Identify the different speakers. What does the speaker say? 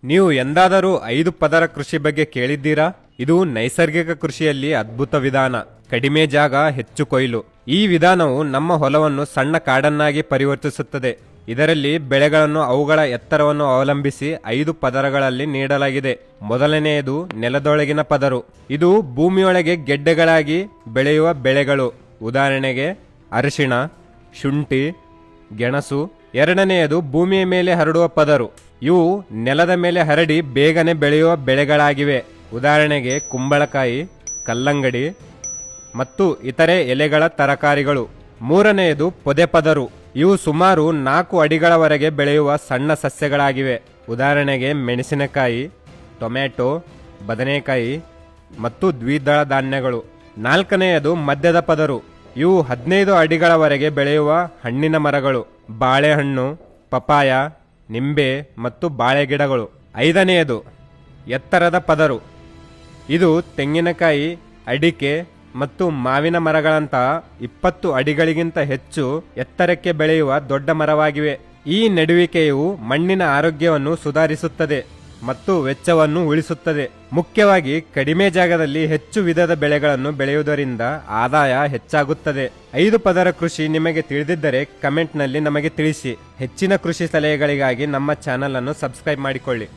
Speaker 1: ನೀವು ಎಂದಾದರೂ 5 ಪದರ ಕೃಷಿ ಬಗ್ಗೆ ಕೇಳಿದ್ದೀರಾ? ಇದು ನೈಸರ್ಗಿಕ ಕೃಷಿಯಲ್ಲಿ ಅದ್ಭುತ ವಿಧಾನ. ಕಡಿಮೆ ಜಾಗ, ಹೆಚ್ಚು ಕೊಯ್ಲು. ಈ ವಿಧಾನವು ನಮ್ಮ ಹೊಲವನ್ನು ಸಣ್ಣ ಕಾಡನ್ನಾಗಿ ಪರಿವರ್ತಿಸುತ್ತದೆ. ಇದರಲ್ಲಿ ಬೆಳೆಗಳನ್ನು ಅವುಗಳ ಎತ್ತರವನ್ನು ಅವಲಂಬಿಸಿ 5 ಪದರಗಳಲ್ಲಿ ನೀಡಲಾಗಿದೆ. ಮೊದಲನೆಯದು ನೆಲದೊಳಗಿನ ಪದರು. ಇದು ಭೂಮಿಯೊಳಗೆ ಗೆಡ್ಡೆಗಳಾಗಿ ಬೆಳೆಯುವ ಬೆಳೆಗಳು. ಉದಾಹರಣೆಗೆ ಅರಿಶಿಣ, ಶುಂಠಿ, ಗೆಣಸು. ಎರಡನೆಯದು ಭೂಮಿಯ ಮೇಲೆ ಹರಡುವ ಪದರು. ಇವು ನೆಲದ ಮೇಲೆ ಹರಡಿ ಬೇಗನೆ ಬೆಳೆಯುವ ಬೆಳೆಗಳಾಗಿವೆ. ಉದಾಹರಣೆಗೆ ಕುಂಬಳಕಾಯಿ, ಕಲ್ಲಂಗಡಿ ಮತ್ತು ಇತರೆ ಎಲೆಗಳ ತರಕಾರಿಗಳು. ಮೂರನೆಯದು ಪೊದೆ ಪದರು. ಇವು ಸುಮಾರು 4 ಅಡಿಗಳವರೆಗೆ ಬೆಳೆಯುವ ಸಣ್ಣ ಸಸ್ಯಗಳಾಗಿವೆ. ಉದಾಹರಣೆಗೆ ಮೆಣಸಿನಕಾಯಿ, ಟೊಮ್ಯಾಟೊ, ಬದನೆಕಾಯಿ ಮತ್ತು ದ್ವಿದಳ ಧಾನ್ಯಗಳು. ನಾಲ್ಕನೆಯದು ಮಧ್ಯದ ಪದರು. ಇವು 15 ಅಡಿಗಳವರೆಗೆ ಬೆಳೆಯುವ ಹಣ್ಣಿನ ಮರಗಳು. ಬಾಳೆಹಣ್ಣು, ಪಪಾಯ, ನಿಂಬೆ ಮತ್ತು ಬಾಳೆ ಗಿಡಗಳು. ಐದನೆಯದು ಎತ್ತರದ ಪದರು. ಇದು ತೆಂಗಿನಕಾಯಿ, ಅಡಿಕೆ ಮತ್ತು ಮಾವಿನ ಮರಗಳಂತಹ 20 ಅಡಿಗಳಿಗಿಂತ ಹೆಚ್ಚು ಎತ್ತರಕ್ಕೆ ಬೆಳೆಯುವ ದೊಡ್ಡ ಮರವಾಗಿವೆ. ಈ ನೆಡುವಿಕೆಯು ಮಣ್ಣಿನ ಆರೋಗ್ಯವನ್ನು ಸುಧಾರಿಸುತ್ತದೆ ಮತ್ತು ವೆಚ್ಚವನ್ನು ಉಳಿಸುತ್ತದೆ. ಮುಖ್ಯವಾಗಿ ಕಡಿಮೆ ಜಾಗದಲ್ಲಿ ಹೆಚ್ಚು ವಿಧದ ಬೆಳೆಗಳನ್ನು ಬೆಳೆಯುವುದರಿಂದ ಆದಾಯ ಹೆಚ್ಚಾಗುತ್ತದೆ. 5 ಪದರ ಕೃಷಿ ನಿಮಗೆ ತಿಳಿದಿದ್ದರೆ ಕಮೆಂಟ್ನಲ್ಲಿ ನಮಗೆ ತಿಳಿಸಿ. ಹೆಚ್ಚಿನ ಕೃಷಿ ಸಲಹೆಗಳಿಗಾಗಿ ನಮ್ಮ ಚಾನಲ್ ಅನ್ನು ಸಬ್ಸ್ಕ್ರೈಬ್ ಮಾಡಿಕೊಳ್ಳಿ.